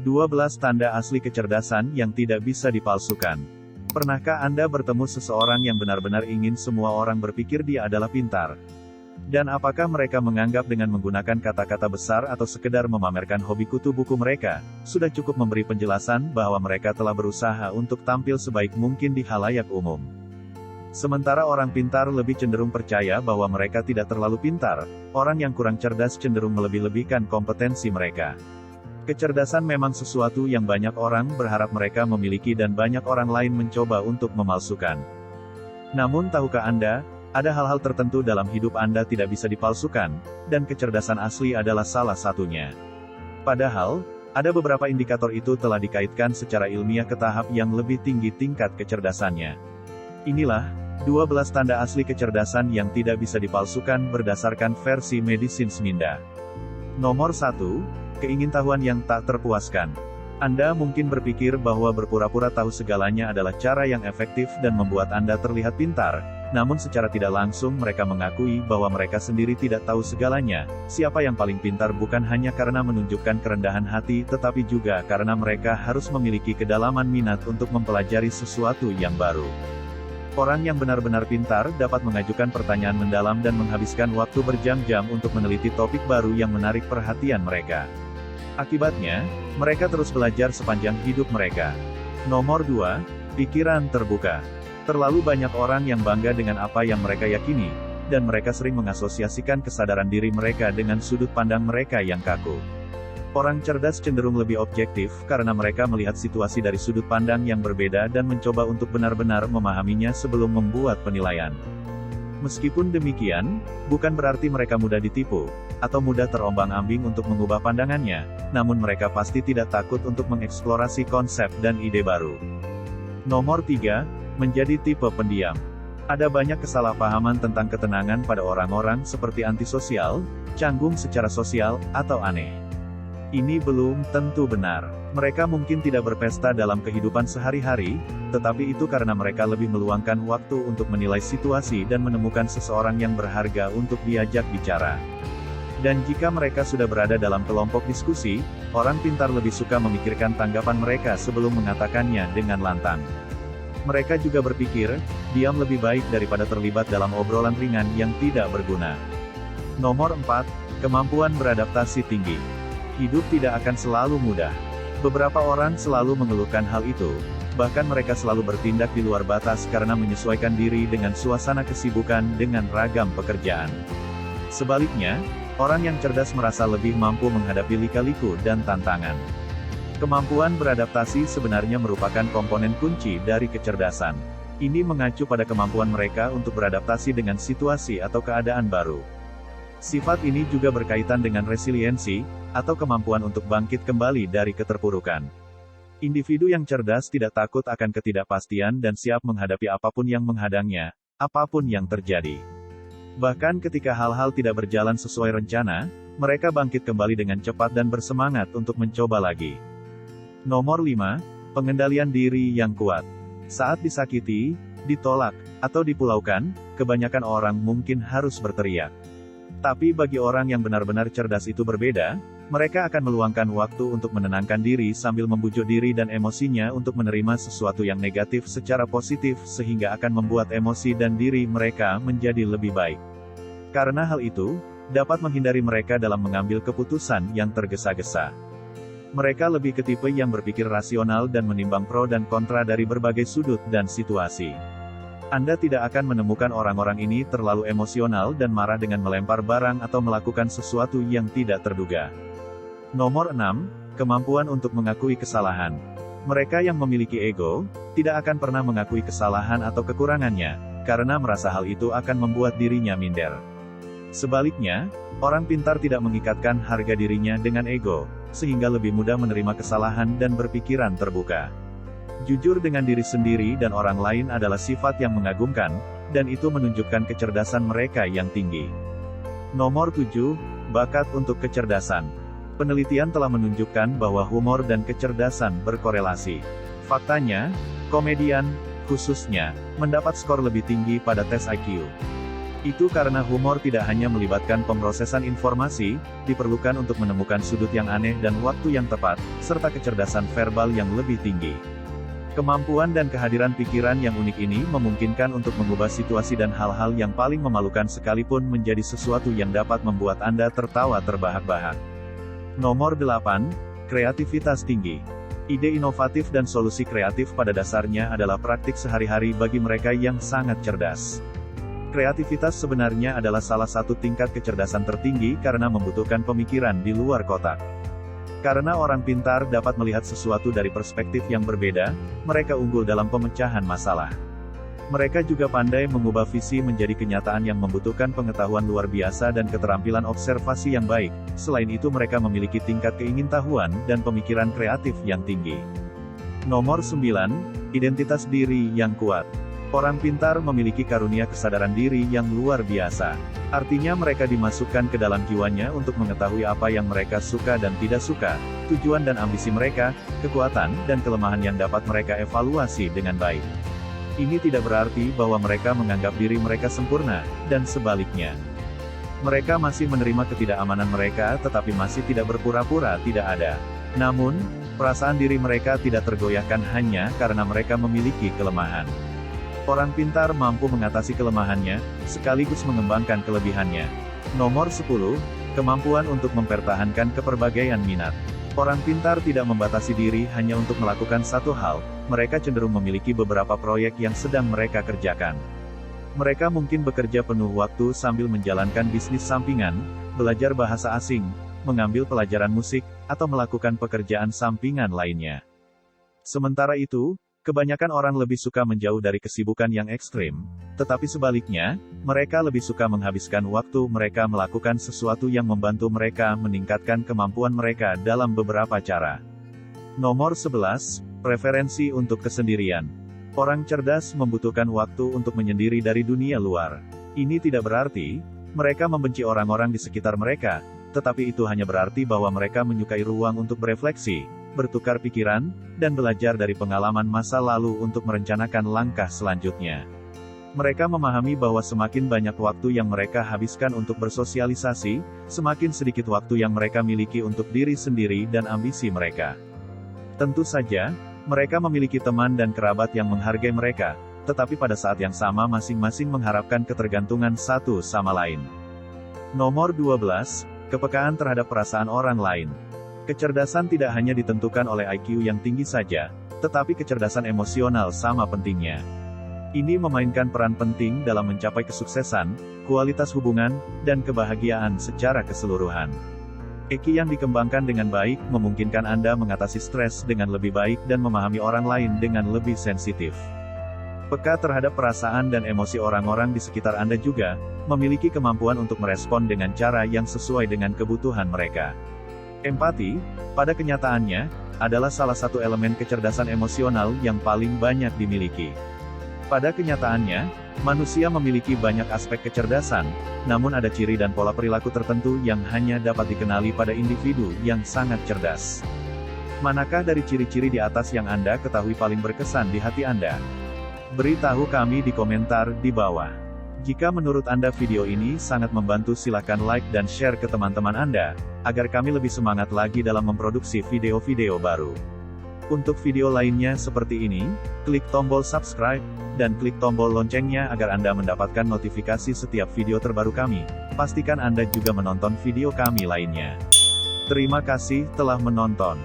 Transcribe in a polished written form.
12 tanda asli kecerdasan yang tidak bisa dipalsukan. Pernahkah Anda bertemu seseorang yang benar-benar ingin semua orang berpikir dia adalah pintar? Dan apakah mereka menganggap dengan menggunakan kata-kata besar atau sekedar memamerkan hobi kutu buku mereka, sudah cukup memberi penjelasan bahwa mereka telah berusaha untuk tampil sebaik mungkin di halayak umum? Sementara orang pintar lebih cenderung percaya bahwa mereka tidak terlalu pintar, orang yang kurang cerdas cenderung melebih-lebihkan kompetensi mereka. Kecerdasan memang sesuatu yang banyak orang berharap mereka memiliki dan banyak orang lain mencoba untuk memalsukan. Namun tahukah Anda, ada hal-hal tertentu dalam hidup Anda tidak bisa dipalsukan, dan kecerdasan asli adalah salah satunya. Padahal, ada beberapa indikator itu telah dikaitkan secara ilmiah ke tahap yang lebih tinggi tingkat kecerdasannya. Inilah 12 tanda asli kecerdasan yang tidak bisa dipalsukan berdasarkan versi Medicines Minda. Nomor 1. Keingintahuan yang tak terpuaskan. Anda mungkin berpikir bahwa berpura-pura tahu segalanya adalah cara yang efektif dan membuat Anda terlihat pintar, namun secara tidak langsung mereka mengakui bahwa mereka sendiri tidak tahu segalanya. Siapa yang paling pintar bukan hanya karena menunjukkan kerendahan hati tetapi juga karena mereka harus memiliki kedalaman minat untuk mempelajari sesuatu yang baru. Orang yang benar-benar pintar dapat mengajukan pertanyaan mendalam dan menghabiskan waktu berjam-jam untuk meneliti topik baru yang menarik perhatian mereka. Akibatnya, mereka terus belajar sepanjang hidup mereka. Nomor 2. Pikiran terbuka. Terlalu banyak orang yang bangga dengan apa yang mereka yakini, dan mereka sering mengasosiasikan kesadaran diri mereka dengan sudut pandang mereka yang kaku. Orang cerdas cenderung lebih objektif karena mereka melihat situasi dari sudut pandang yang berbeda dan mencoba untuk benar-benar memahaminya sebelum membuat penilaian. Meskipun demikian, bukan berarti mereka mudah ditipu, atau mudah terombang-ambing untuk mengubah pandangannya, namun mereka pasti tidak takut untuk mengeksplorasi konsep dan ide baru. Nomor 3. Menjadi tipe pendiam. Ada banyak kesalahpahaman tentang ketenangan pada orang-orang seperti antisosial, canggung secara sosial, atau aneh. Ini belum tentu benar. Mereka mungkin tidak berpesta dalam kehidupan sehari-hari, tetapi itu karena mereka lebih meluangkan waktu untuk menilai situasi dan menemukan seseorang yang berharga untuk diajak bicara. Dan jika mereka sudah berada dalam kelompok diskusi, orang pintar lebih suka memikirkan tanggapan mereka sebelum mengatakannya dengan lantang. Mereka juga berpikir, diam lebih baik daripada terlibat dalam obrolan ringan yang tidak berguna. Nomor 4. Kemampuan beradaptasi tinggi. Hidup tidak akan selalu mudah. Beberapa orang selalu mengeluhkan hal itu, bahkan mereka selalu bertindak di luar batas karena menyesuaikan diri dengan suasana kesibukan dengan ragam pekerjaan. Sebaliknya, orang yang cerdas merasa lebih mampu menghadapi lika-liku dan tantangan. Kemampuan beradaptasi sebenarnya merupakan komponen kunci dari kecerdasan. Ini mengacu pada kemampuan mereka untuk beradaptasi dengan situasi atau keadaan baru. Sifat ini juga berkaitan dengan resiliensi, atau kemampuan untuk bangkit kembali dari keterpurukan. Individu yang cerdas tidak takut akan ketidakpastian dan siap menghadapi apapun yang menghadangnya, apapun yang terjadi. Bahkan ketika hal-hal tidak berjalan sesuai rencana, mereka bangkit kembali dengan cepat dan bersemangat untuk mencoba lagi. Nomor 5. Pengendalian diri yang kuat. Saat disakiti, ditolak, atau dipulaukan, kebanyakan orang mungkin harus berteriak. Tapi bagi orang yang benar-benar cerdas itu berbeda, mereka akan meluangkan waktu untuk menenangkan diri sambil membujuk diri dan emosinya untuk menerima sesuatu yang negatif secara positif sehingga akan membuat emosi dan diri mereka menjadi lebih baik. Karena hal itu, dapat menghindari mereka dalam mengambil keputusan yang tergesa-gesa. Mereka lebih ke tipe yang berpikir rasional dan menimbang pro dan kontra dari berbagai sudut dan situasi. Anda tidak akan menemukan orang-orang ini terlalu emosional dan marah dengan melempar barang atau melakukan sesuatu yang tidak terduga. Nomor 6. Kemampuan untuk mengakui kesalahan. Mereka yang memiliki ego, tidak akan pernah mengakui kesalahan atau kekurangannya, karena merasa hal itu akan membuat dirinya minder. Sebaliknya, orang pintar tidak mengikatkan harga dirinya dengan ego, sehingga lebih mudah menerima kesalahan dan berpikiran terbuka. Jujur dengan diri sendiri dan orang lain adalah sifat yang mengagumkan, dan itu menunjukkan kecerdasan mereka yang tinggi. Nomor 7. Bakat untuk kecerdasan. Penelitian telah menunjukkan bahwa humor dan kecerdasan berkorelasi. Faktanya, komedian, khususnya, mendapat skor lebih tinggi pada tes IQ. Itu karena humor tidak hanya melibatkan pemrosesan informasi, diperlukan untuk menemukan sudut yang aneh dan waktu yang tepat, serta kecerdasan verbal yang lebih tinggi. Kemampuan dan kehadiran pikiran yang unik ini memungkinkan untuk mengubah situasi dan hal-hal yang paling memalukan sekalipun menjadi sesuatu yang dapat membuat Anda tertawa terbahak-bahak. Nomor 8. Kreativitas tinggi. Ide inovatif dan solusi kreatif pada dasarnya adalah praktik sehari-hari bagi mereka yang sangat cerdas. Kreativitas sebenarnya adalah salah satu tingkat kecerdasan tertinggi karena membutuhkan pemikiran di luar kotak. Karena orang pintar dapat melihat sesuatu dari perspektif yang berbeda, mereka unggul dalam pemecahan masalah. Mereka juga pandai mengubah visi menjadi kenyataan yang membutuhkan pengetahuan luar biasa dan keterampilan observasi yang baik. Selain itu mereka memiliki tingkat keingintahuan dan pemikiran kreatif yang tinggi. Nomor 9. Identitas diri yang kuat. Orang pintar memiliki karunia kesadaran diri yang luar biasa. Artinya mereka dimasukkan ke dalam jiwanya untuk mengetahui apa yang mereka suka dan tidak suka, tujuan dan ambisi mereka, kekuatan dan kelemahan yang dapat mereka evaluasi dengan baik. Ini tidak berarti bahwa mereka menganggap diri mereka sempurna, dan sebaliknya. Mereka masih menerima ketidakamanan mereka tetapi masih tidak berpura-pura tidak ada. Namun, perasaan diri mereka tidak tergoyahkan hanya karena mereka memiliki kelemahan. Orang pintar mampu mengatasi kelemahannya, sekaligus mengembangkan kelebihannya. Nomor 10. Kemampuan untuk mempertahankan keperbagaian minat. Orang pintar tidak membatasi diri hanya untuk melakukan satu hal, mereka cenderung memiliki beberapa proyek yang sedang mereka kerjakan. Mereka mungkin bekerja penuh waktu sambil menjalankan bisnis sampingan, belajar bahasa asing, mengambil pelajaran musik, atau melakukan pekerjaan sampingan lainnya. Sementara itu, kebanyakan orang lebih suka menjauh dari kesibukan yang ekstrim, tetapi sebaliknya, mereka lebih suka menghabiskan waktu mereka melakukan sesuatu yang membantu mereka meningkatkan kemampuan mereka dalam beberapa cara. Nomor 11. Preferensi untuk kesendirian. Orang cerdas membutuhkan waktu untuk menyendiri dari dunia luar. Ini tidak berarti mereka membenci orang-orang di sekitar mereka, tetapi itu hanya berarti bahwa mereka menyukai ruang untuk berefleksi, bertukar pikiran, dan belajar dari pengalaman masa lalu untuk merencanakan langkah selanjutnya. Mereka memahami bahwa semakin banyak waktu yang mereka habiskan untuk bersosialisasi, semakin sedikit waktu yang mereka miliki untuk diri sendiri dan ambisi mereka. Tentu saja, mereka memiliki teman dan kerabat yang menghargai mereka, tetapi pada saat yang sama masing-masing mengharapkan ketergantungan satu sama lain. Nomor 12. Kepekaan terhadap perasaan orang lain. Kecerdasan tidak hanya ditentukan oleh IQ yang tinggi saja, tetapi kecerdasan emosional sama pentingnya. Ini memainkan peran penting dalam mencapai kesuksesan, kualitas hubungan, dan kebahagiaan secara keseluruhan. EQ yang dikembangkan dengan baik memungkinkan Anda mengatasi stres dengan lebih baik dan memahami orang lain dengan lebih sensitif. Peka terhadap perasaan dan emosi orang-orang di sekitar Anda juga memiliki kemampuan untuk merespon dengan cara yang sesuai dengan kebutuhan mereka. Empati, pada kenyataannya, adalah salah satu elemen kecerdasan emosional yang paling banyak dimiliki. Pada kenyataannya, manusia memiliki banyak aspek kecerdasan, namun ada ciri dan pola perilaku tertentu yang hanya dapat dikenali pada individu yang sangat cerdas. Manakah dari ciri-ciri di atas yang Anda ketahui paling berkesan di hati Anda? Beritahu kami di komentar di bawah. Jika menurut Anda video ini sangat membantu, silakan like dan share ke teman-teman Anda, agar kami lebih semangat lagi dalam memproduksi video-video baru. Untuk video lainnya seperti ini, klik tombol subscribe, dan klik tombol loncengnya agar Anda mendapatkan notifikasi setiap video terbaru kami. Pastikan Anda juga menonton video kami lainnya. Terima kasih telah menonton.